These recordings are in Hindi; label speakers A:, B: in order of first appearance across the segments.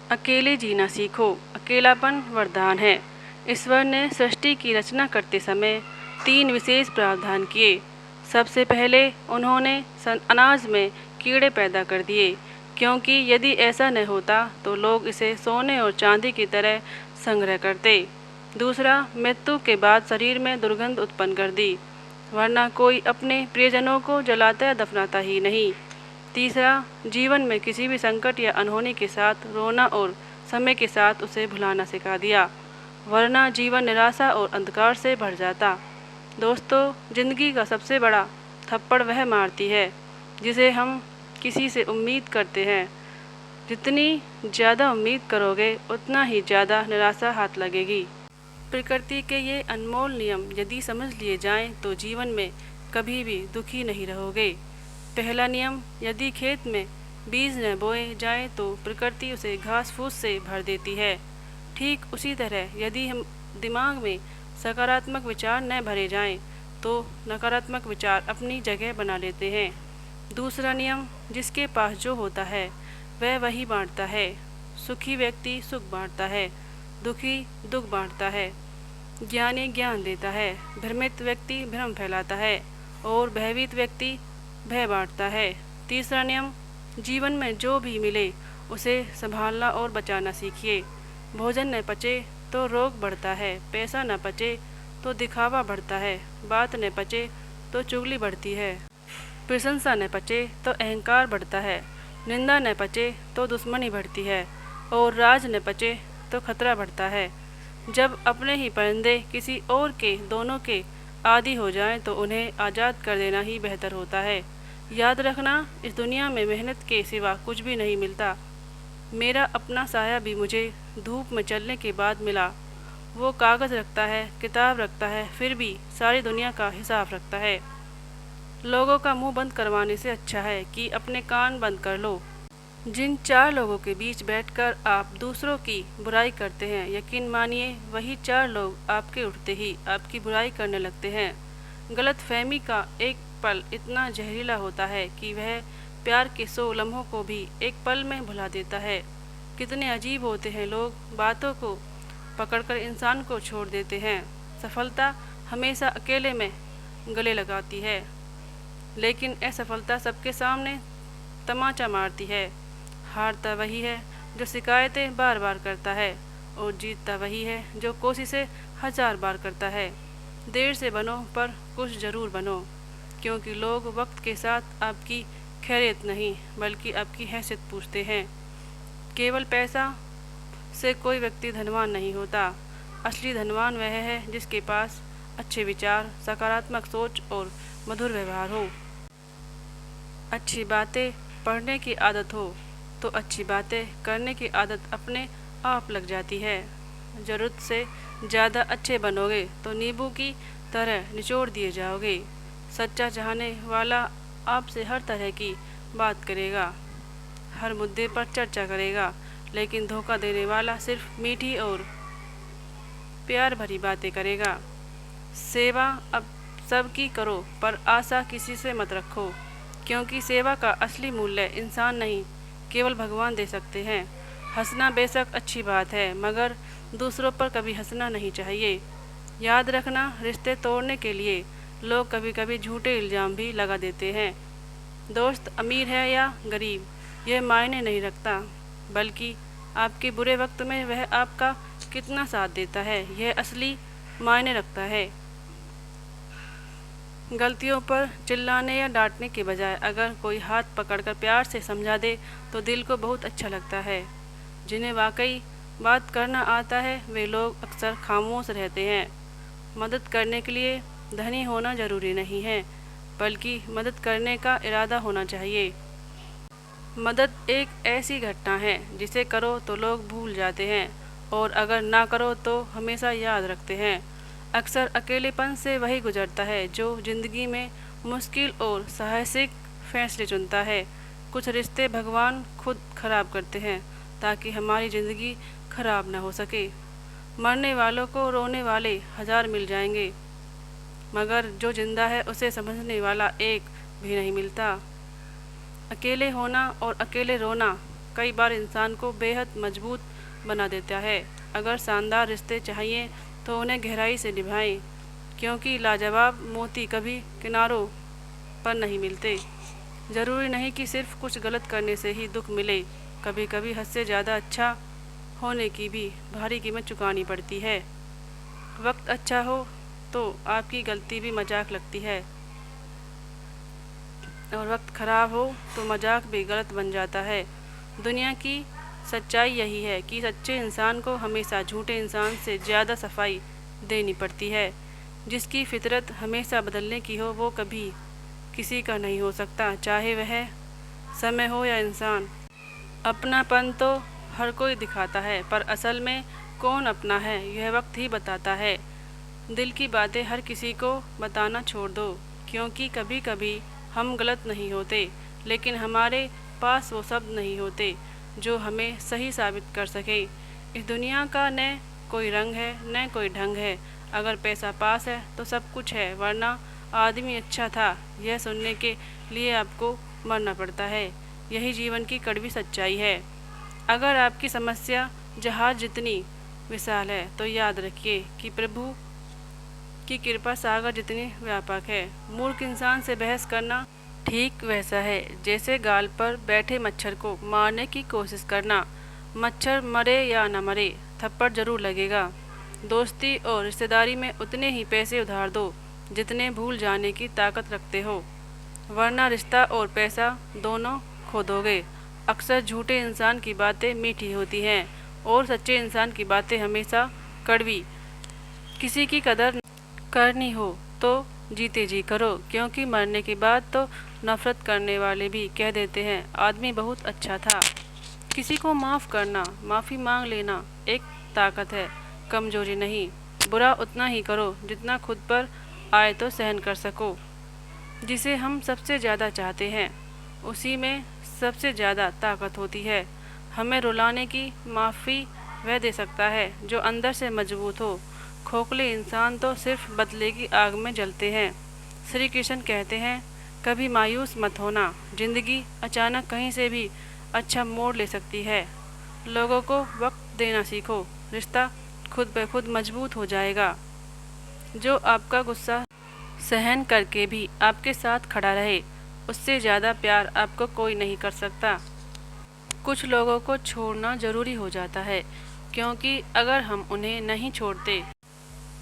A: अकेले जीना सीखो, अकेलापन वरदान है। ईश्वर ने सृष्टि की रचना करते समय 3 विशेष प्रावधान किए। सबसे पहले उन्होंने अनाज में कीड़े पैदा कर दिए, क्योंकि यदि ऐसा न होता तो लोग इसे सोने और चांदी की तरह संग्रह करते। दूसरा, मृत्यु के बाद शरीर में दुर्गंध उत्पन्न कर दी, वरना कोई अपने प्रियजनों को जलाता या दफनाता ही नहीं। तीसरा, जीवन में किसी भी संकट या अनहोनी के साथ रोना और समय के साथ उसे भुलाना सिखा दिया, वरना जीवन निराशा और अंधकार से भर जाता। दोस्तों, जिंदगी का सबसे बड़ा थप्पड़ वह मारती है जिसे हम किसी से उम्मीद करते हैं। जितनी ज़्यादा उम्मीद करोगे उतना ही ज़्यादा निराशा हाथ लगेगी। प्रकृति के ये अनमोल नियम यदि समझ लिए जाएं तो जीवन में कभी भी दुखी नहीं रहोगे। पहला नियम, यदि खेत में बीज न बोए जाएं तो प्रकृति उसे घास फूस से भर देती है। ठीक उसी तरह यदि हम दिमाग में सकारात्मक विचार न भरे जाएं तो नकारात्मक विचार अपनी जगह बना लेते हैं। दूसरा नियम, जिसके पास जो होता है वह वही बांटता है। सुखी व्यक्ति सुख बांटता है, दुखी दुख बांटता है। ज्ञानी ज्ञान देता है, भ्रमित व्यक्ति भ्रम फैलाता है और भयभीत व्यक्ति भय बांटता है। तीसरा नियम, जीवन में जो भी मिले उसे संभालना और बचाना सीखिए। भोजन न पचे तो रोग बढ़ता है, पैसा न पचे तो दिखावा बढ़ता है, बात न पचे तो चुगली बढ़ती है, प्रशंसा न पचे तो अहंकार बढ़ता है, निंदा न पचे तो दुश्मनी बढ़ती है और राज न पचे तो खतरा बढ़ता है। जब अपने ही परिंदे किसी और के दोनों के आदी हो जाएं तो उन्हें आज़ाद कर देना ही बेहतर होता है। याद रखना, इस दुनिया में मेहनत के सिवा कुछ भी नहीं मिलता। मेरा अपना साया भी मुझे धूप में चलने के बाद मिला। वो कागज़ रखता है, किताब रखता है, फिर भी सारी दुनिया का हिसाब रखता है। लोगों का मुंह बंद करवाने से अच्छा है कि अपने कान बंद कर लो। जिन 4 लोगों के बीच बैठकर आप दूसरों की बुराई करते हैं, यकीन मानिए वही 4 लोग आपके उठते ही आपकी बुराई करने लगते हैं। गलतफहमी का एक पल इतना जहरीला होता है कि वह प्यार के 100 लम्हों को भी एक पल में भुला देता है। कितने अजीब होते हैं लोग, बातों को पकड़कर इंसान को छोड़ देते हैं। सफलता हमेशा अकेले में गले लगाती है, लेकिन असफलता सबके सामने तमाचा मारती है। हारता वही है जो शिकायतें बार बार करता है और जीतता वही है जो कोशिशें 1000 बार करता है। देर से बनो पर कुछ ज़रूर बनो, क्योंकि लोग वक्त के साथ आपकी खैरियत नहीं बल्कि आपकी हैसियत पूछते हैं। केवल पैसा से कोई व्यक्ति धनवान नहीं होता। असली धनवान वह है जिसके पास अच्छे विचार, सकारात्मक सोच और मधुर व्यवहार हो। अच्छी बातें पढ़ने की आदत हो तो अच्छी बातें करने की आदत अपने आप लग जाती है। ज़रूरत से ज़्यादा अच्छे बनोगे तो नींबू की तरह निचोड़ दिए जाओगे। सच्चा चाहने वाला आपसे हर तरह की बात करेगा, हर मुद्दे पर चर्चा करेगा, लेकिन धोखा देने वाला सिर्फ मीठी और प्यार भरी बातें करेगा। सेवा अब सबकी करो पर आशा किसी से मत रखो, क्योंकि सेवा का असली मूल्य इंसान नहीं केवल भगवान दे सकते हैं। हंसना बेशक अच्छी बात है, मगर दूसरों पर कभी हंसना नहीं चाहिए। याद रखना, रिश्ते तोड़ने के लिए लोग कभी कभी झूठे इल्ज़ाम भी लगा देते हैं। दोस्त अमीर है या गरीब यह मायने नहीं रखता, बल्कि आपके बुरे वक्त में वह आपका कितना साथ देता है यह असली मायने रखता है। गलतियों पर चिल्लाने या डांटने के बजाय अगर कोई हाथ पकड़कर प्यार से समझा दे तो दिल को बहुत अच्छा लगता है। जिन्हें वाकई बात करना आता है वे लोग अक्सर खामोश रहते हैं। मदद करने के लिए धनी होना ज़रूरी नहीं है, बल्कि मदद करने का इरादा होना चाहिए। मदद एक ऐसी घटना है जिसे करो तो लोग भूल जाते हैं और अगर ना करो तो हमेशा याद रखते हैं। अक्सर अकेलेपन से वही गुजरता है जो ज़िंदगी में मुश्किल और साहसिक फैसले चुनता है। कुछ रिश्ते भगवान खुद खराब करते हैं ताकि हमारी ज़िंदगी खराब न हो सके। मरने वालों को रोने वाले 1000 मिल जाएंगे, मगर जो जिंदा है उसे समझने वाला एक भी नहीं मिलता। अकेले होना और अकेले रोना कई बार इंसान को बेहद मजबूत बना देता है। अगर शानदार रिश्ते चाहिए तो उन्हें गहराई से निभाएं, क्योंकि लाजवाब मोती कभी किनारों पर नहीं मिलते। ज़रूरी नहीं कि सिर्फ कुछ गलत करने से ही दुख मिले, कभी कभी हद से ज़्यादा अच्छा होने की भी भारी कीमत चुकानी पड़ती है। वक्त अच्छा हो तो आपकी गलती भी मजाक लगती है, और वक्त ख़राब हो तो मजाक भी गलत बन जाता है। दुनिया की सच्चाई यही है कि सच्चे इंसान को हमेशा झूठे इंसान से ज़्यादा सफाई देनी पड़ती है। जिसकी फितरत हमेशा बदलने की हो वो कभी किसी का नहीं हो सकता, चाहे वह समय हो या इंसान। अपनापन तो हर कोई दिखाता है, पर असल में कौन अपना है यह वक्त ही बताता है। दिल की बातें हर किसी को बताना छोड़ दो, क्योंकि कभी कभी हम गलत नहीं होते, लेकिन हमारे पास वो शब्द नहीं होते जो हमें सही साबित कर सके। इस दुनिया का न कोई रंग है न कोई ढंग है। अगर पैसा पास है तो सब कुछ है, वरना आदमी अच्छा था यह सुनने के लिए आपको मरना पड़ता है। यही जीवन की कड़वी सच्चाई है। अगर आपकी समस्या जहाज जितनी विशाल है तो याद रखिए कि प्रभु की कृपा सागर जितनी व्यापक है। मूर्ख इंसान से बहस करना ठीक वैसा है जैसे गाल पर बैठे मच्छर को मारने की कोशिश करना। मच्छर मरे या न मरे, थप्पड़ जरूर लगेगा। दोस्ती और रिश्तेदारी में उतने ही पैसे उधार दो जितने भूल जाने की ताकत रखते हो, वरना रिश्ता और पैसा दोनों खो दोगे। अक्सर झूठे इंसान की बातें मीठी होती हैं और सच्चे इंसान की बातें हमेशा कड़वी। किसी की कदर करनी हो तो जीते जी करो, क्योंकि मरने के बाद तो नफरत करने वाले भी कह देते हैं आदमी बहुत अच्छा था। किसी को माफ़ करना, माफ़ी मांग लेना एक ताकत है, कमजोरी नहीं। बुरा उतना ही करो जितना खुद पर आए तो सहन कर सको। जिसे हम सबसे ज़्यादा चाहते हैं उसी में सबसे ज़्यादा ताकत होती है। हमें रुलाने की माफ़ी वह दे सकता है जो अंदर से मजबूत हो। खोखले इंसान तो सिर्फ बदले की आग में जलते हैं। श्री कृष्ण कहते हैं कभी मायूस मत होना, जिंदगी अचानक कहीं से भी अच्छा मोड़ ले सकती है। लोगों को वक्त देना सीखो, रिश्ता खुद ब खुद मजबूत हो जाएगा। जो आपका गुस्सा सहन करके भी आपके साथ खड़ा रहे, उससे ज़्यादा प्यार आपको कोई नहीं कर सकता। कुछ लोगों को छोड़ना ज़रूरी हो जाता है, क्योंकि अगर हम उन्हें नहीं छोड़ते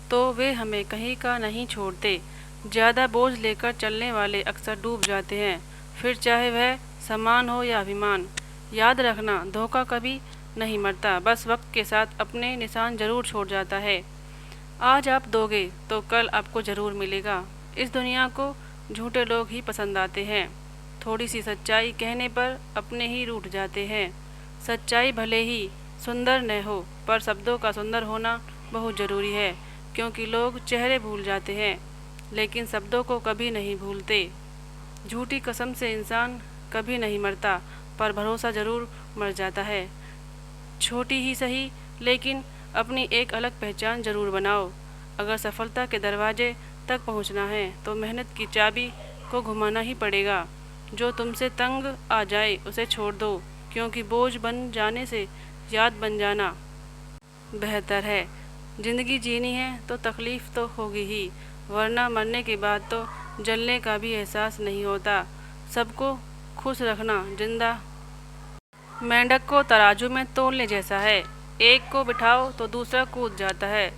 A: तो वे हमें कहीं का नहीं छोड़ते। ज़्यादा बोझ लेकर चलने वाले अक्सर डूब जाते हैं, फिर चाहे वह सम्मान हो या अभिमान। याद रखना, धोखा कभी नहीं मरता, बस वक्त के साथ अपने निशान जरूर छोड़ जाता है। आज आप दोगे तो कल आपको ज़रूर मिलेगा। इस दुनिया को झूठे लोग ही पसंद आते हैं। थोड़ी सी सच्चाई कहने पर अपने ही रूठ जाते हैं। सच्चाई भले ही सुंदर न हो, पर शब्दों का सुंदर होना बहुत ज़रूरी है, क्योंकि लोग चेहरे भूल जाते हैं लेकिन शब्दों को कभी नहीं भूलते। झूठी कसम से इंसान कभी नहीं मरता, पर भरोसा ज़रूर मर जाता है। छोटी ही सही, लेकिन अपनी एक अलग पहचान ज़रूर बनाओ। अगर सफलता के दरवाजे तक पहुंचना है तो मेहनत की चाबी को घुमाना ही पड़ेगा। जो तुमसे तंग आ जाए उसे छोड़ दो, क्योंकि बोझ बन जाने से याद बन जाना बेहतर है। ज़िंदगी जीनी है तो तकलीफ़ तो होगी ही, वरना मरने के बाद तो जलने का भी एहसास नहीं होता। सबको खुश रखना जिंदा मेंढक को तराजू में तोलने जैसा है। एक को बिठाओ तो दूसरा कूद जाता है।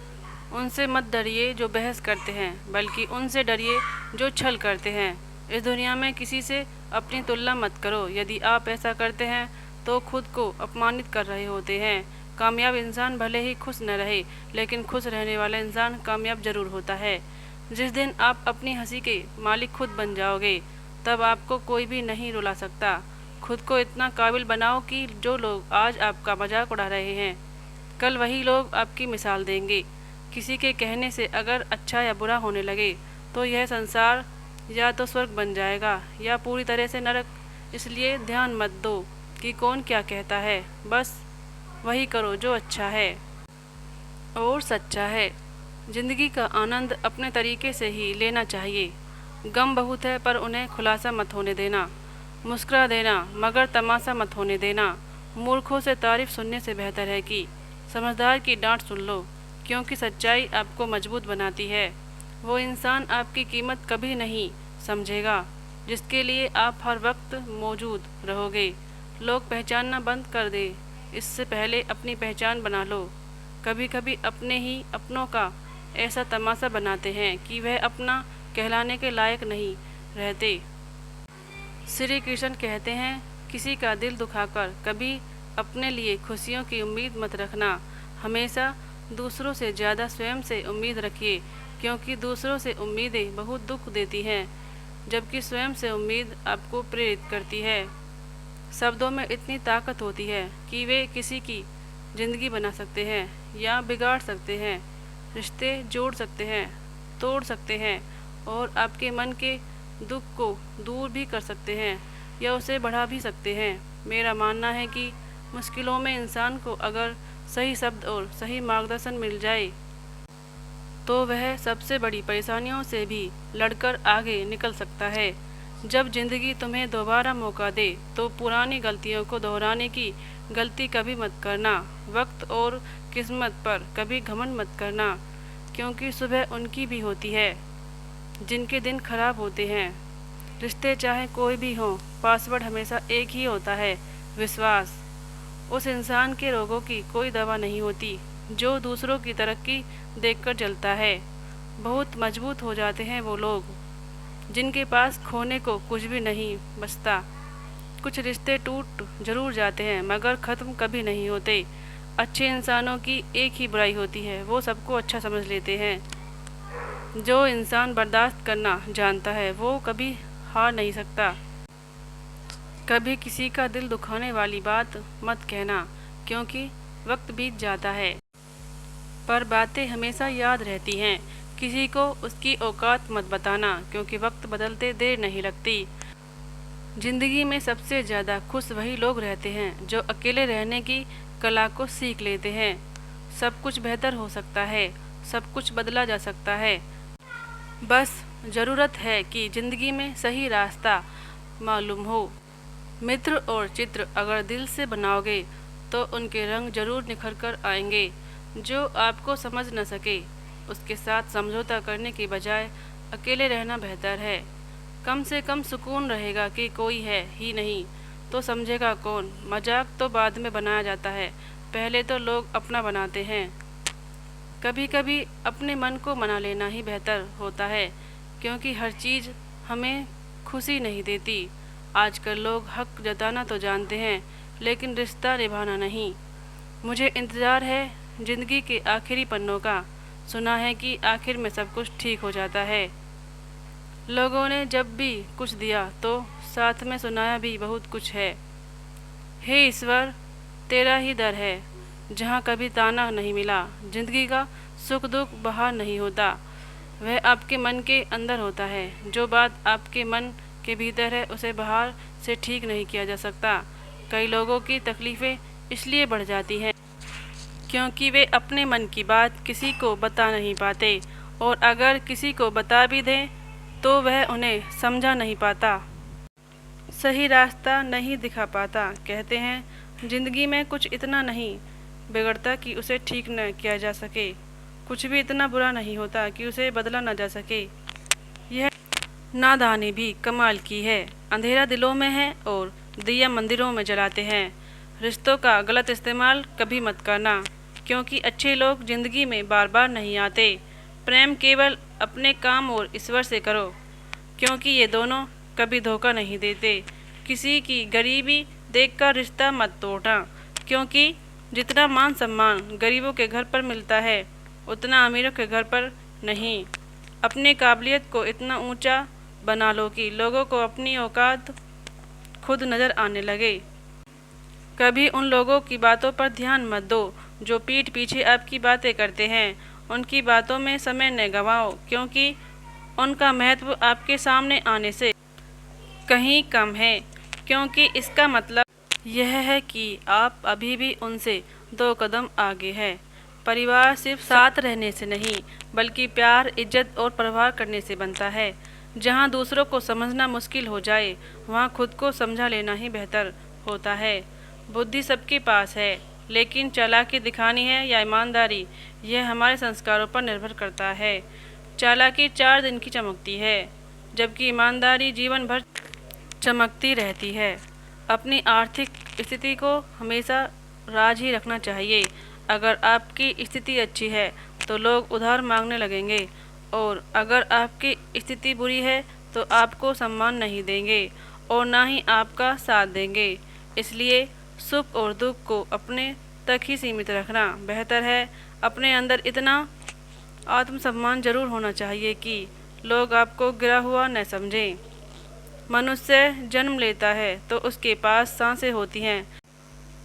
A: उनसे मत डरिए जो बहस करते हैं, बल्कि उनसे डरिए जो छल करते हैं। इस दुनिया में किसी से अपनी तुलना मत करो। यदि आप ऐसा करते हैं तो खुद को अपमानित कर रहे होते हैं। कामयाब इंसान भले ही खुश न रहे, लेकिन खुश रहने वाला इंसान कामयाब जरूर होता है। जिस दिन आप अपनी हंसी के मालिक खुद बन जाओगे, तब आपको कोई भी नहीं रुला सकता। खुद को इतना काबिल बनाओ कि जो लोग आज आपका मजाक उड़ा रहे हैं, कल वही लोग आपकी मिसाल देंगे। किसी के कहने से अगर अच्छा या बुरा होने लगे तो यह संसार या तो स्वर्ग बन जाएगा या पूरी तरह से नरक। इसलिए ध्यान मत दो कि कौन क्या कहता है, बस वही करो जो अच्छा है और सच्चा है। ज़िंदगी का आनंद अपने तरीके से ही लेना चाहिए। गम बहुत है, पर उन्हें खुलासा मत होने देना। मुस्कुरा देना, मगर तमाशा मत होने देना। मूर्खों से तारीफ सुनने से बेहतर है कि समझदार की डांट सुन लो, क्योंकि सच्चाई आपको मजबूत बनाती है। वो इंसान आपकी कीमत कभी नहीं समझेगा जिसके लिए आप हर वक्त मौजूद रहोगे। लोग पहचानना बंद कर दे इससे पहले अपनी पहचान बना लो। कभी कभी अपने ही अपनों का ऐसा तमाशा बनाते हैं कि वह अपना कहलाने के लायक नहीं रहते। श्री कृष्ण कहते हैं, किसी का दिल दुखाकर कभी अपने लिए खुशियों की उम्मीद मत रखना। हमेशा दूसरों से ज़्यादा स्वयं से उम्मीद रखिए, क्योंकि दूसरों से उम्मीदें बहुत दुख देती हैं, जबकि स्वयं से उम्मीद आपको प्रेरित करती है। शब्दों में इतनी ताकत होती है कि वे किसी की ज़िंदगी बना सकते हैं या बिगाड़ सकते हैं, रिश्ते जोड़ सकते हैं, तोड़ सकते हैं और आपके मन के दुख को दूर भी कर सकते हैं या उसे बढ़ा भी सकते हैं। मेरा मानना है कि मुश्किलों में इंसान को अगर सही शब्द और सही मार्गदर्शन मिल जाए तो वह सबसे बड़ी परेशानियों से भी लड़कर आगे निकल सकता है। जब ज़िंदगी तुम्हें दोबारा मौका दे तो पुरानी गलतियों को दोहराने की गलती कभी मत करना। वक्त और किस्मत पर कभी घमंड मत करना, क्योंकि सुबह उनकी भी होती है जिनके दिन खराब होते हैं। रिश्ते चाहे कोई भी हो, पासवर्ड हमेशा एक ही होता है, विश्वास। उस इंसान के रोगों की कोई दवा नहीं होती जो दूसरों की तरक्की देखकर जलता है। बहुत मजबूत हो जाते हैं वो लोग जिनके पास खोने को कुछ भी नहीं बचता। कुछ रिश्ते टूट जरूर जाते हैं मगर ख़त्म कभी नहीं होते। अच्छे इंसानों की एक ही बुराई होती है, वो सबको अच्छा समझ लेते हैं। जो इंसान बर्दाश्त करना जानता है वो कभी हार नहीं सकता। कभी किसी का दिल दुखाने वाली बात मत कहना, क्योंकि वक्त बीत जाता है पर बातें हमेशा याद रहती हैं। किसी को उसकी औकात मत बताना, क्योंकि वक्त बदलते देर नहीं लगती। ज़िंदगी में सबसे ज़्यादा खुश वही लोग रहते हैं जो अकेले रहने की कला को सीख लेते हैं। सब कुछ बेहतर हो सकता है, सब कुछ बदला जा सकता है। बस ज़रूरत है कि ज़िंदगी में सही रास्ता मालूम हो। मित्र और चित्र अगर दिल से बनाओगे तो उनके रंग जरूर निखर कर आएंगे। जो आपको समझ न सके उसके साथ समझौता करने की बजाय अकेले रहना बेहतर है। कम से कम सुकून रहेगा कि कोई है ही नहीं तो समझेगा कौन। मजाक तो बाद में बनाया जाता है, पहले तो लोग अपना बनाते हैं। कभी कभी अपने मन को मना लेना ही बेहतर होता है, क्योंकि हर चीज़ हमें खुशी नहीं देती। आजकल लोग हक जताना तो जानते हैं लेकिन रिश्ता निभाना नहीं। मुझे इंतज़ार है ज़िंदगी के आखिरी पन्नों का। सुना है कि आखिर में सब कुछ ठीक हो जाता है। लोगों ने जब भी कुछ दिया तो साथ में सुनाया भी बहुत कुछ है। हे ईश्वर, तेरा ही दर है जहाँ कभी ताना नहीं मिला। ज़िंदगी का सुख दुख बाहर नहीं होता, वह आपके मन के अंदर होता है। जो बात आपके मन के भीतर है उसे बाहर से ठीक नहीं किया जा सकता। कई लोगों की तकलीफ़ें इसलिए बढ़ जाती हैं क्योंकि वे अपने मन की बात किसी को बता नहीं पाते, और अगर किसी को बता भी दें तो वह उन्हें समझा नहीं पाता, सही रास्ता नहीं दिखा पाता। कहते हैं ज़िंदगी में कुछ इतना नहीं बिगड़ता कि उसे ठीक न किया जा सके, कुछ भी इतना बुरा नहीं होता कि उसे बदला न जा सके। यह नादानी भी कमाल की है। अंधेरा दिलों में है और दिया मंदिरों में जलाते हैं। रिश्तों का गलत इस्तेमाल कभी मत करना, क्योंकि अच्छे लोग ज़िंदगी में बार बार नहीं आते। प्रेम केवल अपने काम और ईश्वर से करो, क्योंकि ये दोनों कभी धोखा नहीं देते। किसी की गरीबी देखकर रिश्ता मत तोड़ना, क्योंकि जितना मान सम्मान गरीबों के घर पर मिलता है उतना अमीरों के घर पर नहीं। अपनी काबिलियत को इतना ऊंचा बना लो कि लोगों को अपनी औकात खुद नज़र आने लगे। कभी उन लोगों की बातों पर ध्यान मत दो जो पीठ पीछे आपकी बातें करते हैं। उनकी बातों में समय न गंवाओ, क्योंकि उनका महत्व आपके सामने आने से कहीं कम है, क्योंकि इसका मतलब यह है कि आप अभी भी उनसे 2 कदम आगे हैं। परिवार सिर्फ साथ रहने से नहीं बल्कि प्यार, इज्जत और परवाह करने से बनता है। जहाँ दूसरों को समझना मुश्किल हो जाए वहाँ खुद को समझा लेना ही बेहतर होता है। बुद्धि सबके पास है, लेकिन चालाकी दिखानी है या ईमानदारी, यह हमारे संस्कारों पर निर्भर करता है। चालाकी 4 दिन की चमकती है, जबकि ईमानदारी जीवन भर चमकती रहती है। अपनी आर्थिक स्थिति को हमेशा राज ही रखना चाहिए। अगर आपकी स्थिति अच्छी है तो लोग उधार मांगने लगेंगे, और अगर आपकी स्थिति बुरी है तो आपको सम्मान नहीं देंगे और ना ही आपका साथ देंगे। इसलिए सुख और दुख को अपने तक ही सीमित रखना बेहतर है। अपने अंदर इतना आत्मसम्मान जरूर होना चाहिए कि लोग आपको गिरा हुआ न समझें। मनुष्य जन्म लेता है तो उसके पास सांसें होती हैं,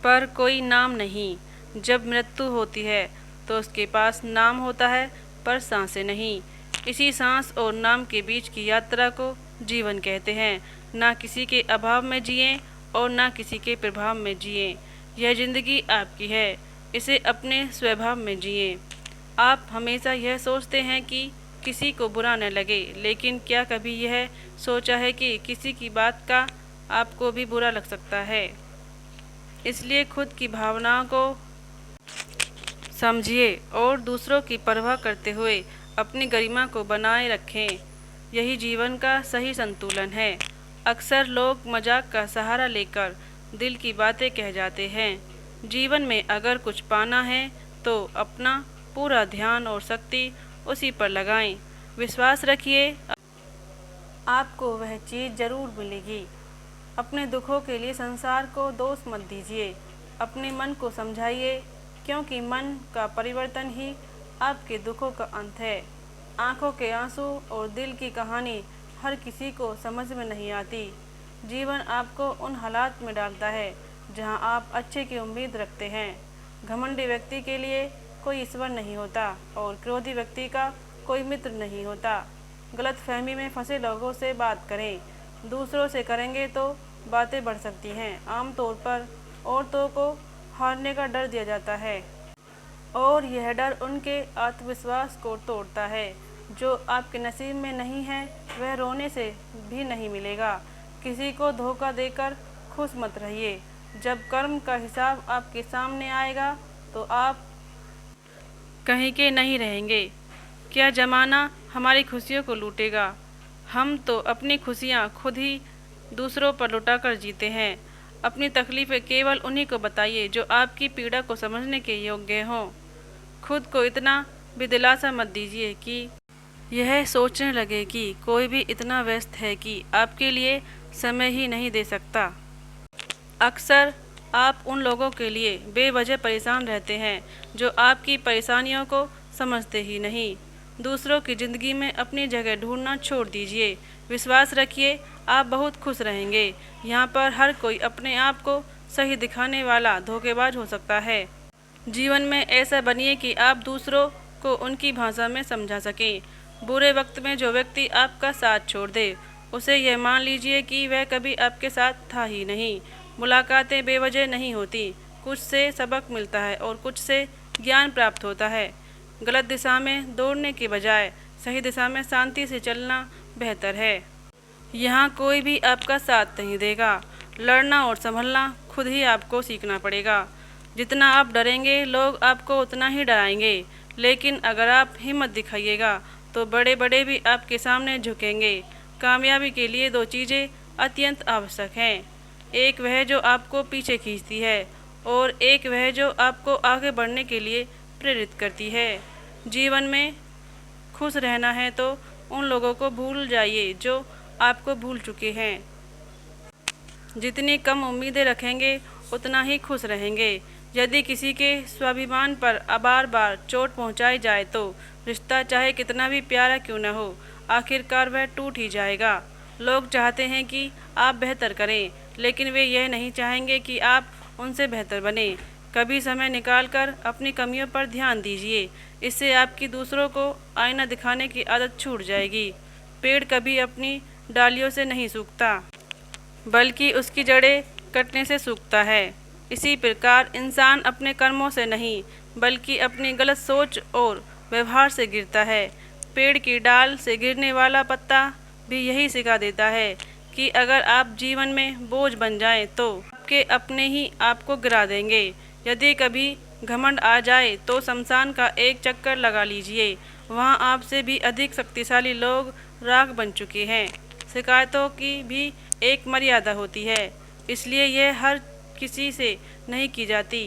A: पर कोई नाम नहीं। जब मृत्यु होती है तो उसके पास नाम होता है, पर सांसें नहीं। इसी सांस और नाम के बीच की यात्रा को जीवन कहते हैं। ना किसी के अभाव में जिएं और ना किसी के प्रभाव में जिएं। यह जिंदगी आपकी है, इसे अपने स्वभाव में जिएं। आप हमेशा यह सोचते हैं कि किसी को बुरा न लगे, लेकिन क्या कभी यह सोचा है कि किसी की बात का आपको भी बुरा लग सकता है? इसलिए खुद की भावनाओं को समझिए और दूसरों की परवाह करते हुए अपनी गरिमा को बनाए रखें। यही जीवन का सही संतुलन है। अक्सर लोग मजाक का सहारा लेकर दिल की बातें कह जाते हैं। जीवन में अगर कुछ पाना है तो अपना पूरा ध्यान और शक्ति उसी पर लगाएं। विश्वास रखिए, आपको वह चीज़ ज़रूर मिलेगी। अपने दुखों के लिए संसार को दोष मत दीजिए। अपने मन को समझाइए, क्योंकि मन का परिवर्तन ही आपके दुखों का अंत है। आँखों के आंसू और दिल की कहानी हर किसी को समझ में नहीं आती। जीवन आपको उन हालात में डालता है जहां आप अच्छे की उम्मीद रखते हैं। घमंडी व्यक्ति के लिए कोई ईश्वर नहीं होता और क्रोधी व्यक्ति का कोई मित्र नहीं होता। गलत फहमी में फंसे लोगों से बात करें। दूसरों से करेंगे तो बातें बढ़ सकती हैं। आमतौर पर औरतों को हारने का डर दिया जाता है, और यह डर उनके आत्मविश्वास को तोड़ता है। जो आपके नसीब में नहीं है वह रोने से भी नहीं मिलेगा। किसी को धोखा देकर खुश मत रहिए। जब कर्म का हिसाब आपके सामने आएगा तो आप कहीं के नहीं रहेंगे। क्या जमाना हमारी खुशियों को लूटेगा? हम तो अपनी खुशियाँ खुद ही दूसरों पर लुटाकर जीते हैं। अपनी तकलीफ़ें केवल उन्हीं को बताइए जो आपकी पीड़ा को समझने के योग्य हों। खुद को इतना भी दिलासा मत दीजिए कि यह सोचने लगे कि कोई भी इतना व्यस्त है कि आपके लिए समय ही नहीं दे सकता। अक्सर आप उन लोगों के लिए बेवजह परेशान रहते हैं जो आपकी परेशानियों को समझते ही नहीं। दूसरों की ज़िंदगी में अपनी जगह ढूंढना छोड़ दीजिए। विश्वास रखिए, आप बहुत खुश रहेंगे। यहाँ पर हर कोई अपने आप को सही दिखाने वाला धोखेबाज हो सकता है। जीवन में ऐसा बनिए कि आप दूसरों को उनकी भाषा में समझा सकें। बुरे वक्त में जो व्यक्ति आपका साथ छोड़ दे, उसे यह मान लीजिए कि वह कभी आपके साथ था ही नहीं। मुलाकातें बेवजह नहीं होती। कुछ से सबक मिलता है और कुछ से ज्ञान प्राप्त होता है। गलत दिशा में दौड़ने के बजाय सही दिशा में शांति से चलना बेहतर है। यहाँ कोई भी आपका साथ नहीं देगा। लड़ना और संभलना खुद ही आपको सीखना पड़ेगा। जितना आप डरेंगे, लोग आपको उतना ही डराएंगे। लेकिन अगर आप हिम्मत दिखाइएगा तो बड़े बड़े भी आपके सामने झुकेंगे। कामयाबी के लिए 2 चीज़ें अत्यंत आवश्यक हैं। एक वह जो आपको पीछे खींचती है, और एक वह जो आपको आगे बढ़ने के लिए प्रेरित करती है। जीवन में खुश रहना है तो उन लोगों को भूल जाइए जो आपको भूल चुके हैं। जितनी कम उम्मीदें रखेंगे उतना ही खुश रहेंगे। यदि किसी के स्वाभिमान पर बार बार चोट पहुंचाई जाए तो रिश्ता चाहे कितना भी प्यारा क्यों न हो, आखिरकार वह टूट ही जाएगा। लोग चाहते हैं कि आप बेहतर करें, लेकिन वे यह नहीं चाहेंगे कि आप उनसे बेहतर बने। कभी समय निकालकर अपनी कमियों पर ध्यान दीजिए। इससे आपकी दूसरों को आईना दिखाने की आदत छूट जाएगी। पेड़ कभी अपनी डालियों से नहीं सूखता, बल्कि उसकी जड़ें कटने से सूखता है। इसी प्रकार इंसान अपने कर्मों से नहीं, बल्कि अपनी गलत सोच और व्यवहार से गिरता है। पेड़ की डाल से गिरने वाला पत्ता भी यही सिखा देता है कि अगर आप जीवन में बोझ बन जाएं तो आपके अपने ही आपको गिरा देंगे। यदि कभी घमंड आ जाए तो शमशान का एक चक्कर लगा लीजिए, वहाँ आपसे भी अधिक शक्तिशाली लोग राख बन चुके हैं। शिकायतों की भी एक मर्यादा होती है, इसलिए यह हर किसी से नहीं की जाती।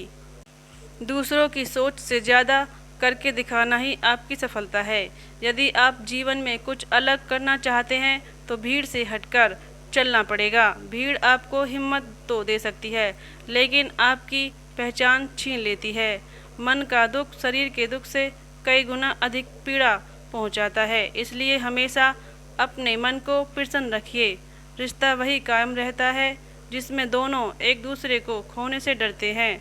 A: दूसरों की सोच से ज़्यादा करके दिखाना ही आपकी सफलता है। यदि आप जीवन में कुछ अलग करना चाहते हैं तो भीड़ से हटकर चलना पड़ेगा। भीड़ आपको हिम्मत तो दे सकती है, लेकिन आपकी पहचान छीन लेती है। मन का दुख शरीर के दुख से कई गुना अधिक पीड़ा पहुंचाता है, इसलिए हमेशा अपने मन को प्रसन्न रखिए। रिश्ता वही कायम रहता है जिसमें दोनों एक दूसरे को खोने से डरते हैं।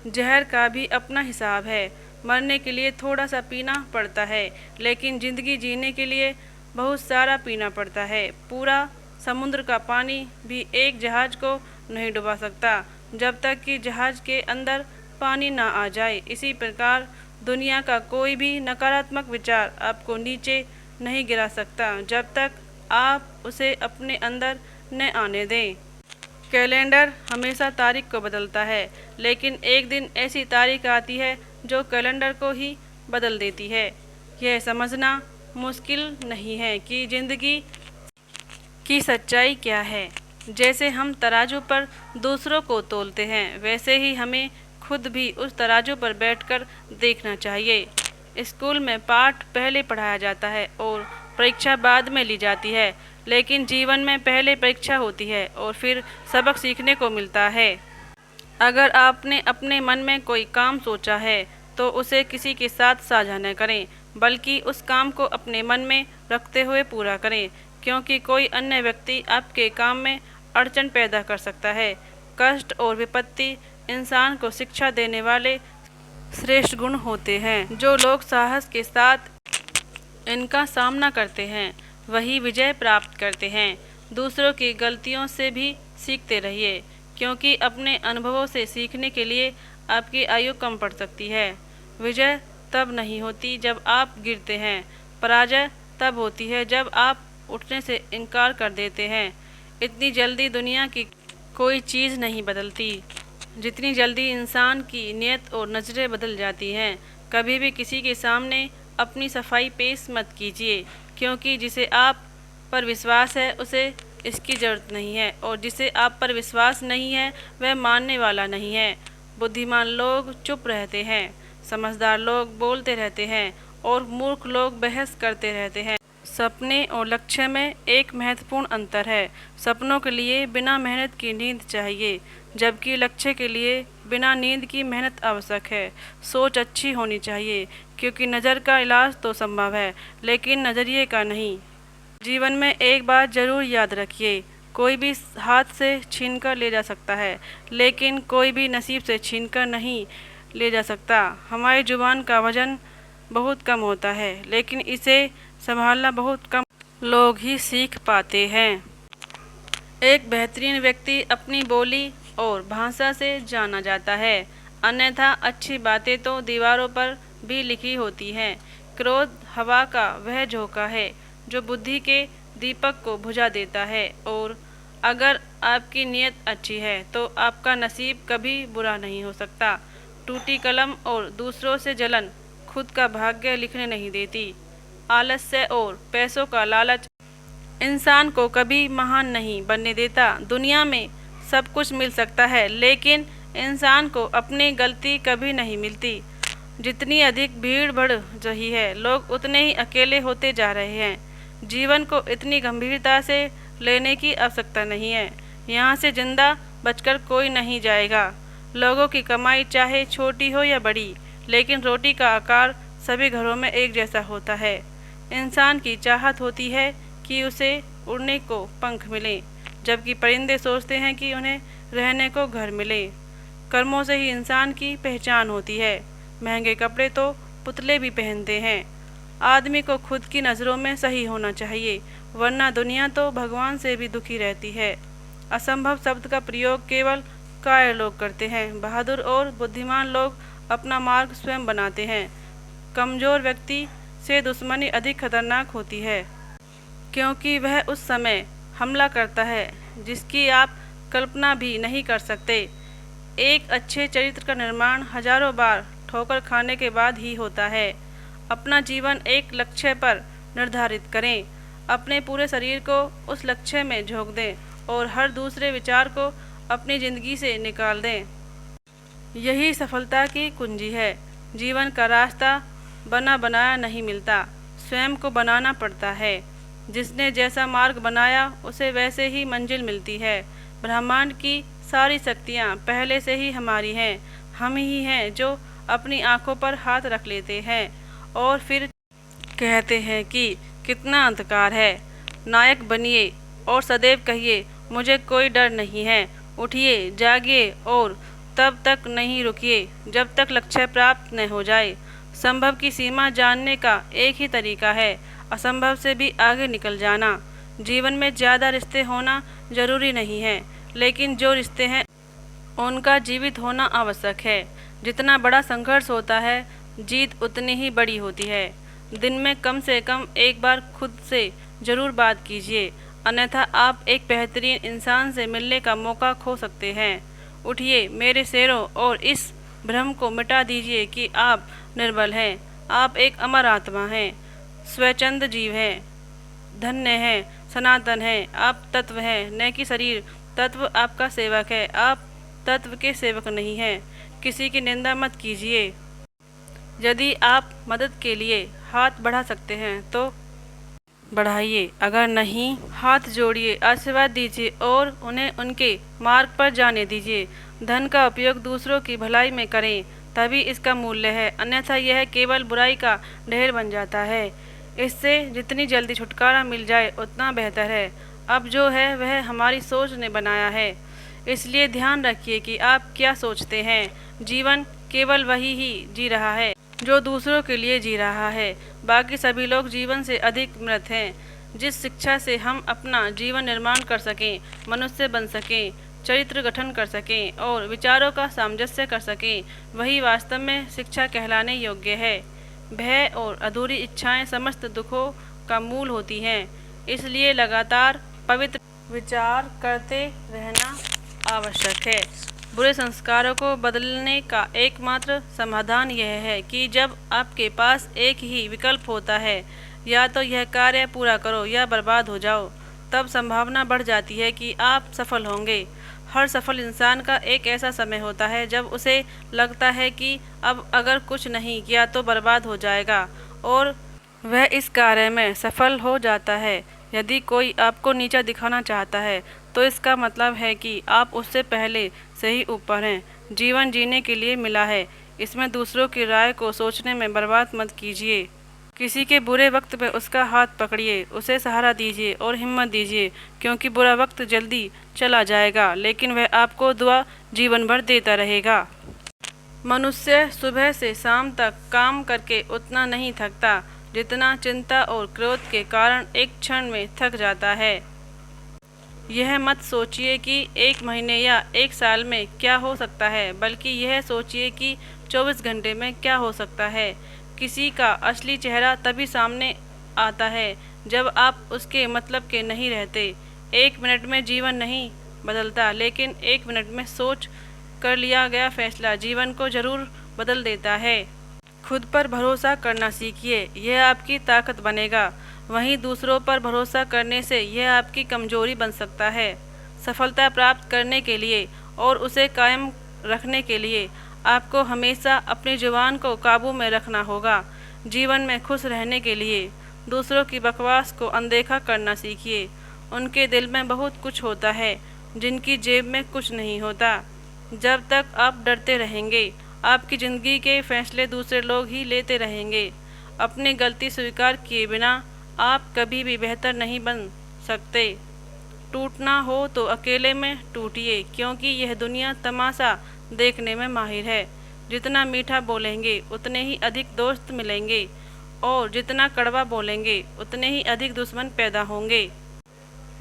A: जहर का भी अपना हिसाब है। मरने के लिए थोड़ा सा पीना पड़ता है, लेकिन ज़िंदगी जीने के लिए बहुत सारा पीना पड़ता है। पूरा समुद्र का पानी भी एक जहाज़ को नहीं डुबा सकता जब तक कि जहाज़ के अंदर पानी ना आ जाए। इसी प्रकार दुनिया का कोई भी नकारात्मक विचार आपको नीचे नहीं गिरा सकता जब तक आप उसे अपने अंदर न आने दें। कैलेंडर हमेशा तारीख को बदलता है, लेकिन एक दिन ऐसी तारीख आती है जो कैलेंडर को ही बदल देती है। यह समझना मुश्किल नहीं है कि ज़िंदगी की सच्चाई क्या है। जैसे हम तराजू पर दूसरों को तोलते हैं, वैसे ही हमें खुद भी उस तराजू पर बैठकर देखना चाहिए। स्कूल में पाठ पहले पढ़ाया जाता है और परीक्षा बाद में ली जाती है, लेकिन जीवन में पहले परीक्षा होती है और फिर सबक सीखने को मिलता है। अगर आपने अपने मन में कोई काम सोचा है तो उसे किसी के साथ साझा न करें, बल्कि उस काम को अपने मन में रखते हुए पूरा करें, क्योंकि कोई अन्य व्यक्ति आपके काम में अड़चन पैदा कर सकता है। कष्ट और विपत्ति इंसान को शिक्षा देने वाले श्रेष्ठ गुण होते हैं। जो लोग साहस के साथ इनका सामना करते हैं वही विजय प्राप्त करते हैं। दूसरों की गलतियों से भी सीखते रहिए, क्योंकि अपने अनुभवों से सीखने के लिए आपकी आयु कम पड़ सकती है। विजय तब नहीं होती जब आप गिरते हैं, पराजय तब होती है जब आप उठने से इनकार कर देते हैं। इतनी जल्दी दुनिया की कोई चीज़ नहीं बदलती जितनी जल्दी इंसान की नीयत और नज़रें बदल जाती हैं। कभी भी किसी के सामने अपनी सफाई पेश मत कीजिए, क्योंकि जिसे आप पर विश्वास है उसे इसकी ज़रूरत नहीं है, और जिसे आप पर विश्वास नहीं है वह मानने वाला नहीं है। बुद्धिमान लोग चुप रहते हैं, समझदार लोग बोलते रहते हैं और मूर्ख लोग बहस करते रहते हैं। सपने और लक्ष्य में एक महत्वपूर्ण अंतर है। सपनों के लिए बिना मेहनत की नींद चाहिए, जबकि लक्ष्य के लिए बिना नींद की मेहनत आवश्यक है। सोच अच्छी होनी चाहिए, क्योंकि नज़र का इलाज तो संभव है, लेकिन नज़रिए का नहीं। जीवन में एक बात ज़रूर याद रखिए, कोई भी हाथ से छीन कर ले जा सकता है, लेकिन कोई भी नसीब से छीन कर नहीं ले जा सकता। हमारी जुबान का वजन बहुत कम होता है, लेकिन इसे संभालना बहुत कम लोग ही सीख पाते हैं। एक बेहतरीन व्यक्ति अपनी बोली और भाषा से जाना जाता है, अन्यथा अच्छी बातें तो दीवारों पर भी लिखी होती हैं। क्रोध हवा का वह झोंका है जो बुद्धि के दीपक को बुझा देता है, और अगर आपकी नीयत अच्छी है तो आपका नसीब कभी बुरा नहीं हो सकता। टूटी कलम और दूसरों से जलन खुद का भाग्य लिखने नहीं देती। आलस्य और पैसों का लालच इंसान को कभी महान नहीं बनने देता। दुनिया में सब कुछ मिल सकता है, लेकिन इंसान को अपनी गलती कभी नहीं मिलती। जितनी अधिक भीड़ बढ़ रही है, लोग उतने ही अकेले होते जा रहे हैं। जीवन को इतनी गंभीरता से लेने की आवश्यकता नहीं है। यहाँ से जिंदा बचकर कोई नहीं जाएगा। लोगों की कमाई चाहे छोटी हो या बड़ी, लेकिन रोटी का आकार सभी घरों में एक जैसा होता है। इंसान की चाहत होती है कि उसे उड़ने को पंख मिले, जबकि परिंदे सोचते हैं कि उन्हें रहने को घर मिले। कर्मों से ही इंसान की पहचान होती है। महंगे कपड़े तो पुतले भी पहनते हैं। आदमी को खुद की नज़रों में सही होना चाहिए, वरना दुनिया तो भगवान से भी दुखी रहती है। असंभव शब्द का प्रयोग केवल कायर लोग करते हैं। बहादुर और बुद्धिमान लोग अपना मार्ग स्वयं बनाते हैं। कमज़ोर व्यक्ति से दुश्मनी अधिक खतरनाक होती है, क्योंकि वह उस समय हमला करता है जिसकी आप कल्पना भी नहीं कर सकते। एक अच्छे चरित्र का निर्माण हजारों बार ठोकर खाने के बाद ही होता है। अपना जीवन एक लक्ष्य पर निर्धारित करें, अपने पूरे शरीर को उस लक्ष्य में झोंक दें और हर दूसरे विचार को अपनी ज़िंदगी से निकाल दें। यही सफलता की कुंजी है। जीवन का रास्ता बना बनाया नहीं मिलता, स्वयं को बनाना पड़ता है। जिसने जैसा मार्ग बनाया उसे वैसे ही मंजिल मिलती है। ब्रह्मांड की सारी शक्तियाँ पहले से ही हमारी हैं। हम ही हैं जो अपनी आँखों पर हाथ रख लेते हैं और फिर कहते हैं कि कितना अंधकार है। नायक बनिए और सदैव कहिए मुझे कोई डर नहीं है। उठिए, जागिए और तब तक नहीं रुकिए जब तक लक्ष्य प्राप्त न हो जाए। संभव की सीमा जानने का एक ही तरीका है, असंभव से भी आगे निकल जाना। जीवन में ज़्यादा रिश्ते होना जरूरी नहीं है, लेकिन जो रिश्ते हैं उनका जीवित होना आवश्यक है। जितना बड़ा संघर्ष होता है, जीत उतनी ही बड़ी होती है। दिन में कम से कम एक बार खुद से ज़रूर बात कीजिए, अन्यथा आप एक बेहतरीन इंसान से मिलने का मौका खो सकते हैं। उठिए मेरे शेरों और इस भ्रम को मिटा दीजिए कि आप निर्बल हैं। आप एक अमर आत्मा हैं, स्वच्छंद जीव हैं, धन्य हैं, सनातन हैं। आप तत्व हैं, न कि शरीर। तत्व आपका सेवक है, आप तत्व के सेवक नहीं हैं। किसी की निंदा मत कीजिए। यदि आप मदद के लिए हाथ बढ़ा सकते हैं तो बढ़ाइए, अगर नहीं हाथ जोड़िए, आशीर्वाद दीजिए और उन्हें उनके मार्ग पर जाने दीजिए। धन का उपयोग दूसरों की भलाई में करें, तभी इसका मूल्य है, अन्यथा यह केवल बुराई का ढेर बन जाता है। इससे जितनी जल्दी छुटकारा मिल जाए उतना बेहतर है। अब जो है वह हमारी सोच ने बनाया है, इसलिए ध्यान रखिए कि आप क्या सोचते हैं। जीवन केवल वही ही जी रहा है जो दूसरों के लिए जी रहा है। बाकी सभी लोग जीवन से अधिक मृत हैं। जिस शिक्षा से हम अपना जीवन निर्माण कर सकें, मनुष्य बन सकें, चरित्र गठन कर सकें और विचारों का सामंजस्य कर सकें, वही वास्तव में शिक्षा कहलाने योग्य है। भय और अधूरी इच्छाएं समस्त दुखों का मूल होती हैं, इसलिए लगातार पवित्र विचार करते रहना आवश्यक है। बुरे संस्कारों को बदलने का एकमात्र समाधान यह है कि जब आपके पास एक ही विकल्प होता है, या तो यह कार्य पूरा करो या बर्बाद हो जाओ, तब संभावना बढ़ जाती है कि आप सफल होंगे। हर सफल इंसान का एक ऐसा समय होता है जब उसे लगता है कि अब अगर कुछ नहीं किया तो बर्बाद हो जाएगा, और वह इस कार्य में सफल हो जाता है। यदि कोई आपको नीचा दिखाना चाहता है तो इसका मतलब है कि आप उससे पहले से ही ऊपर हैं। जीवन जीने के लिए मिला है, इसमें दूसरों की राय को सोचने में बर्बाद मत कीजिए। किसी के बुरे वक्त में उसका हाथ पकड़िए, उसे सहारा दीजिए और हिम्मत दीजिए, क्योंकि बुरा वक्त जल्दी चला जाएगा लेकिन वह आपको दुआ जीवन भर देता रहेगा। मनुष्य सुबह से शाम तक काम करके उतना नहीं थकता जितना चिंता और क्रोध के कारण एक क्षण में थक जाता है। यह मत सोचिए कि एक महीने या एक साल में क्या हो सकता है, बल्कि यह सोचिए कि 24 घंटे में क्या हो सकता है। किसी का असली चेहरा तभी सामने आता है जब आप उसके मतलब के नहीं रहते। 1 मिनट में जीवन नहीं बदलता, लेकिन 1 मिनट में सोच कर लिया गया फैसला जीवन को जरूर बदल देता है। खुद पर भरोसा करना सीखिए, यह आपकी ताकत बनेगा। वहीं दूसरों पर भरोसा करने से यह आपकी कमजोरी बन सकता है। सफलता प्राप्त करने के लिए और उसे कायम रखने के लिए आपको हमेशा अपनी जुबान को काबू में रखना होगा। जीवन में खुश रहने के लिए दूसरों की बकवास को अनदेखा करना सीखिए। उनके दिल में बहुत कुछ होता है जिनकी जेब में कुछ नहीं होता। जब तक आप डरते रहेंगे, आपकी ज़िंदगी के फैसले दूसरे लोग ही लेते रहेंगे। अपनी गलती स्वीकार किए बिना आप कभी भी बेहतर नहीं बन सकते। टूटना हो तो अकेले में टूटिए, क्योंकि यह दुनिया तमाशा देखने में माहिर है। जितना मीठा बोलेंगे उतने ही अधिक दोस्त मिलेंगे, और जितना कड़वा बोलेंगे उतने ही अधिक दुश्मन पैदा होंगे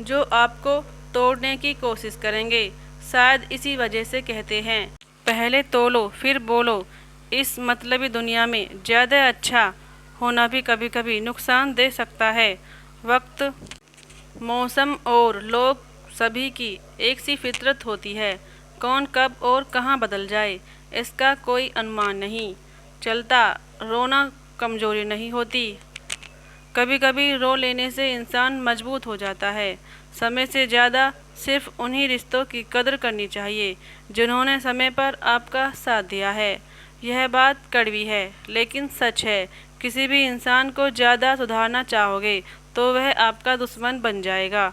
A: जो आपको तोड़ने की कोशिश करेंगे। शायद इसी वजह से कहते हैं, पहले तोलो फिर बोलो। इस मतलबी दुनिया में ज़्यादा अच्छा होना भी कभी कभी नुकसान दे सकता है। वक्त, मौसम और लोग सभी की एक सी फितरत होती है। कौन कब और कहाँ बदल जाए, इसका कोई अनुमान नहीं। चलता रोना कमजोरी नहीं होती। कभी कभी रो लेने से इंसान मजबूत हो जाता है। समय से ज़्यादा सिर्फ उन्हीं रिश्तों की कदर करनी चाहिए जिन्होंने समय पर आपका साथ दिया है। यह बात कड़वी है लेकिन सच है। किसी भी इंसान को ज़्यादा सुधारना चाहोगे तो वह आपका दुश्मन बन जाएगा।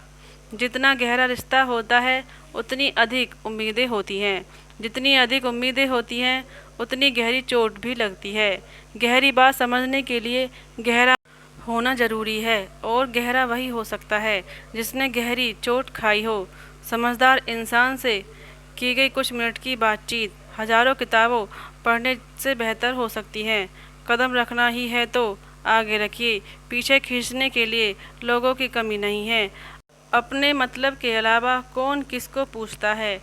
A: जितना गहरा रिश्ता होता है उतनी अधिक उम्मीदें होती हैं। जितनी अधिक उम्मीदें होती हैं उतनी गहरी चोट भी लगती है। गहरी बात समझने के लिए गहरा होना जरूरी है और गहरा वही हो सकता है जिसने गहरी चोट खाई हो। समझदार इंसान से की गई कुछ मिनट की बातचीत हजारों किताबों पढ़ने से बेहतर हो सकती है। कदम रखना ही है तो आगे रखिए। पीछे खींचने के लिए लोगों की कमी नहीं है। अपने मतलब के अलावा कौन किसको पूछता है।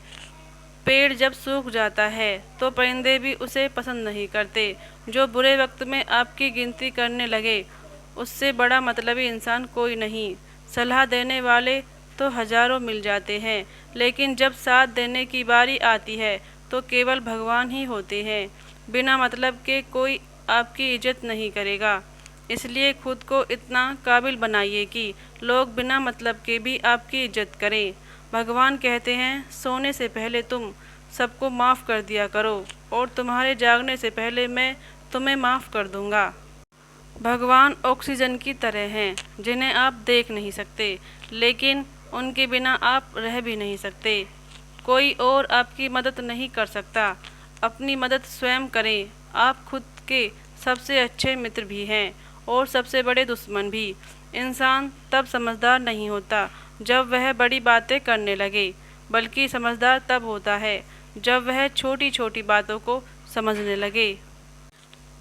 A: पेड़ जब सूख जाता है तो परिंदे भी उसे पसंद नहीं करते। जो बुरे वक्त में आपकी गिनती करने लगे उससे बड़ा मतलबी इंसान कोई नहीं। सलाह देने वाले तो हजारों मिल जाते हैं लेकिन जब साथ देने की बारी आती है तो केवल भगवान ही होते हैं। बिना मतलब के कोई आपकी इज्जत नहीं करेगा। इसलिए खुद को इतना काबिल बनाइए कि लोग बिना मतलब के भी आपकी इज्जत करें। भगवान कहते हैं सोने से पहले तुम सबको माफ़ कर दिया करो और तुम्हारे जागने से पहले मैं तुम्हें माफ़ कर दूंगा। भगवान ऑक्सीजन की तरह हैं जिन्हें आप देख नहीं सकते लेकिन उनके बिना आप रह भी नहीं सकते। कोई और आपकी मदद नहीं कर सकता। अपनी मदद स्वयं करें। आप खुद के सबसे अच्छे मित्र भी हैं और सबसे बड़े दुश्मन भी। इंसान तब समझदार नहीं होता जब वह बड़ी बातें करने लगे, बल्कि समझदार तब होता है जब वह छोटी छोटी बातों को समझने लगे।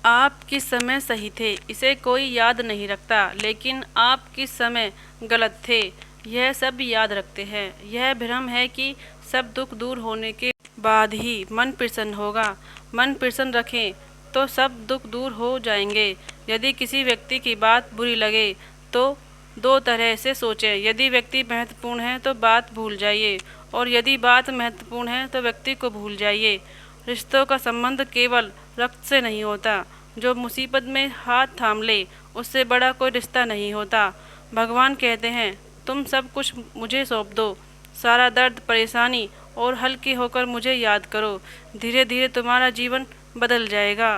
A: आप किस समय सही थे इसे कोई याद नहीं रखता लेकिन आप किस समय गलत थे यह सब याद रखते हैं। यह भ्रम है कि सब दुख दूर होने के बाद ही मन प्रसन्न होगा। मन प्रसन्न रखें तो सब दुख दूर हो जाएंगे। यदि किसी व्यक्ति की बात बुरी लगे तो दो तरह से सोचें। यदि व्यक्ति महत्वपूर्ण है तो बात भूल जाइए और यदि बात महत्वपूर्ण है तो व्यक्ति को भूल जाइए। रिश्तों का संबंध केवल रक्त से नहीं होता। जो मुसीबत में हाथ थाम ले उससे बड़ा कोई रिश्ता नहीं होता। भगवान कहते हैं तुम सब कुछ मुझे सौंप दो, सारा दर्द परेशानी और हल्की होकर मुझे याद करो। धीरे धीरे तुम्हारा जीवन बदल जाएगा।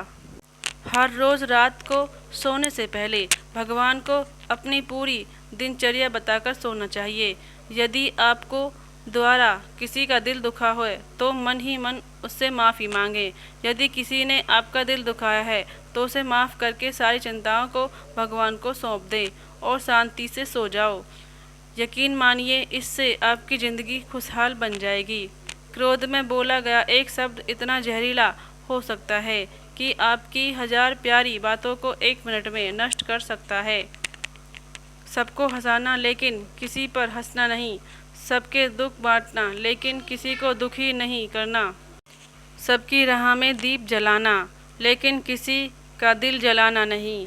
A: हर रोज़ रात को सोने से पहले भगवान को अपनी पूरी दिनचर्या बताकर सोना चाहिए। यदि आपको द्वारा किसी का दिल दुखा हो तो मन ही मन उससे माफ़ी मांगे। यदि किसी ने आपका दिल दुखाया है तो उसे माफ़ करके सारी चिंताओं को भगवान को सौंप दें और शांति से सो जाओ। यकीन मानिए इससे आपकी ज़िंदगी खुशहाल बन जाएगी। क्रोध में बोला गया एक शब्द इतना जहरीला हो सकता है कि आपकी हजार प्यारी बातों को एक मिनट में नष्ट कर सकता है। सबको हंसाना लेकिन किसी पर हंसना नहीं। सबके दुख बांटना लेकिन किसी को दुखी नहीं करना। सबकी राह में दीप जलाना लेकिन किसी का दिल जलाना नहीं।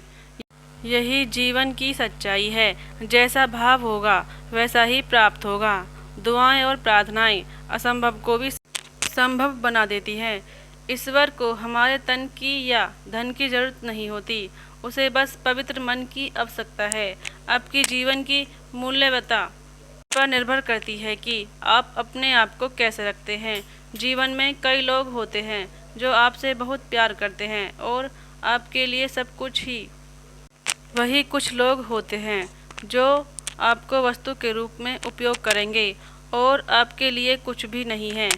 A: यही जीवन की सच्चाई है। जैसा भाव होगा वैसा ही प्राप्त होगा। दुआएं और प्रार्थनाएं असंभव को भी संभव बना देती हैं। ईश्वर को हमारे तन की या धन की जरूरत नहीं होती, उसे बस पवित्र मन की आवश्यकता है। आपकी जीवन की मूल्यवता पर निर्भर करती है कि आप अपने आप को कैसे रखते हैं। जीवन में कई लोग होते हैं जो आपसे बहुत प्यार करते हैं और आपके लिए सब कुछ ही। वही कुछ लोग होते हैं जो आपको वस्तु के रूप में उपयोग करेंगे और आपके लिए कुछ भी नहीं है।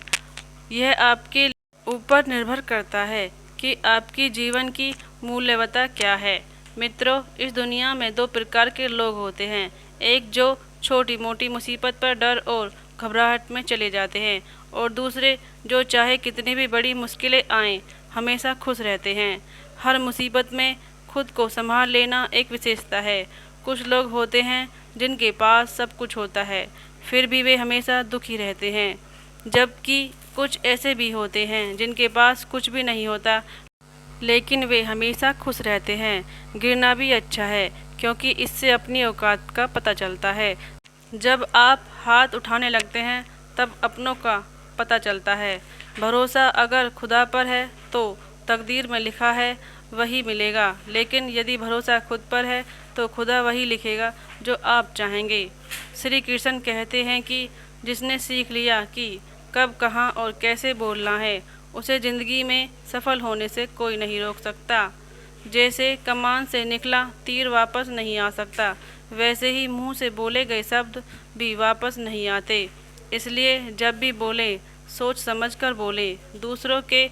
A: यह आपके ऊपर निर्भर करता है कि आपकी जीवन की मूल्यवता क्या है। मित्रों, इस दुनिया में दो प्रकार के लोग होते हैं। एक जो छोटी मोटी मुसीबत पर डर और घबराहट में चले जाते हैं और दूसरे जो चाहे कितनी भी बड़ी मुश्किलें आएं हमेशा खुश रहते हैं। हर मुसीबत में खुद को संभाल लेना एक विशेषता है। कुछ लोग होते हैं जिनके पास सब कुछ होता है फिर भी वे हमेशा दुखी रहते हैं, जबकि कुछ ऐसे भी होते हैं जिनके पास कुछ भी नहीं होता लेकिन वे हमेशा खुश रहते हैं। गिरना भी अच्छा है क्योंकि इससे अपनी औकात का पता चलता है। जब आप हाथ उठाने लगते हैं तब अपनों का पता चलता है। भरोसा अगर खुदा पर है तो तकदीर में लिखा है वही मिलेगा, लेकिन यदि भरोसा खुद पर है तो खुदा वही लिखेगा जो आप चाहेंगे। श्री कृष्ण कहते हैं कि जिसने सीख लिया कि कब, कहाँ और कैसे बोलना है, उसे ज़िंदगी में सफल होने से कोई नहीं रोक सकता। जैसे कमान से निकला तीर वापस नहीं आ सकता, वैसे ही मुंह से बोले गए शब्द भी वापस नहीं आते। इसलिए जब भी बोले सोच समझकर बोले। दूसरों के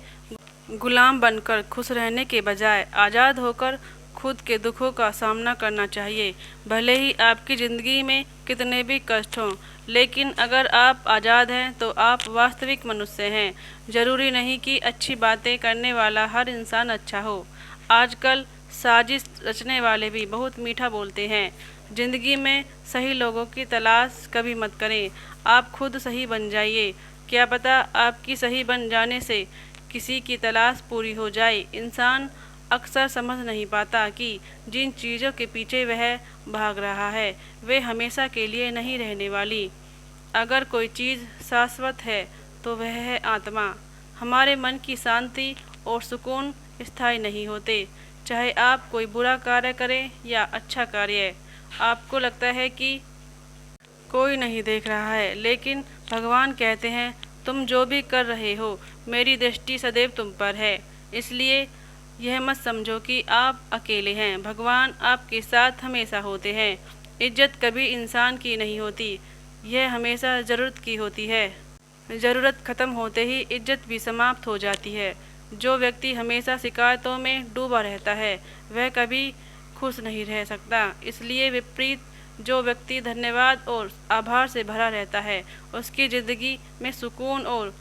A: गुलाम बनकर खुश रहने के बजाय आज़ाद होकर खुद के दुखों का सामना करना चाहिए। भले ही आपकी ज़िंदगी में कितने भी कष्ट हों, लेकिन अगर आप आज़ाद हैं तो आप वास्तविक मनुष्य हैं। ज़रूरी नहीं कि अच्छी बातें करने वाला हर इंसान अच्छा हो। आजकल साजिश रचने वाले भी बहुत मीठा बोलते हैं। ज़िंदगी में सही लोगों की तलाश कभी मत करें, आप खुद सही बन जाइए। क्या पता आपकी सही बन जाने से किसी की तलाश पूरी हो जाए। इंसान अक्सर समझ नहीं पाता कि जिन चीज़ों के पीछे वह भाग रहा है वे हमेशा के लिए नहीं रहने वाली। अगर कोई चीज़ शाश्वत है तो वह है आत्मा। हमारे मन की शांति और सुकून स्थायी नहीं होते। चाहे आप कोई बुरा कार्य करें या अच्छा कार्य, आपको लगता है कि कोई नहीं देख रहा है, लेकिन भगवान कहते हैं तुम जो भी कर रहे हो मेरी दृष्टि सदैव तुम पर है। इसलिए यह मत समझो कि आप अकेले हैं, भगवान आपके साथ हमेशा होते हैं। इज्जत कभी इंसान की नहीं होती, यह हमेशा ज़रूरत की होती है। ज़रूरत ख़त्म होते ही इज्जत भी समाप्त हो जाती है। जो व्यक्ति हमेशा शिकायतों में डूबा रहता है वह कभी खुश नहीं रह सकता। इसलिए विपरीत, जो व्यक्ति धन्यवाद और आभार से भरा रहता है उसकी ज़िंदगी में सुकून और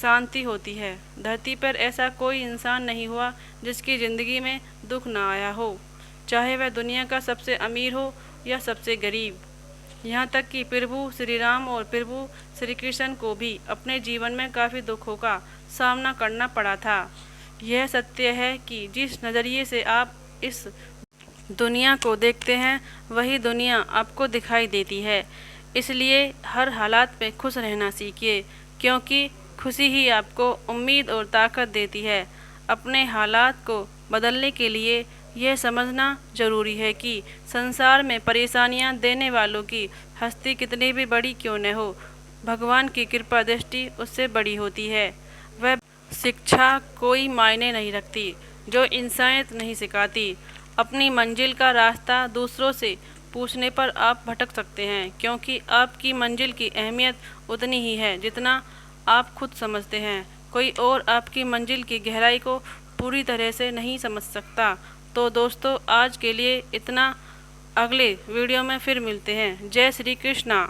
A: शांति होती है। धरती पर ऐसा कोई इंसान नहीं हुआ जिसकी ज़िंदगी में दुख ना आया हो, चाहे वह दुनिया का सबसे अमीर हो या सबसे गरीब। यहाँ तक कि प्रभु श्री राम और प्रभु श्री कृष्ण को भी अपने जीवन में काफ़ी दुखों का सामना करना पड़ा था। यह सत्य है कि जिस नज़रिए से आप इस दुनिया को देखते हैं वही दुनिया आपको दिखाई देती है। इसलिए हर हालात में खुश रहना सीखिए, क्योंकि खुशी ही आपको उम्मीद और ताकत देती है। अपने हालात को बदलने के लिए यह समझना ज़रूरी है कि संसार में परेशानियां देने वालों की हस्ती कितनी भी बड़ी क्यों न हो, भगवान की कृपा दृष्टि उससे बड़ी होती है। वह शिक्षा कोई मायने नहीं रखती जो इंसानियत नहीं सिखाती। अपनी मंजिल का रास्ता दूसरों से पूछने पर आप भटक सकते हैं, क्योंकि आपकी मंजिल की अहमियत उतनी ही है जितना आप खुद समझते हैं। कोई और आपकी मंजिल की गहराई को पूरी तरह से नहीं समझ सकता। तो दोस्तों, आज के लिए इतना। अगले वीडियो में फिर मिलते हैं। जय श्री कृष्णा।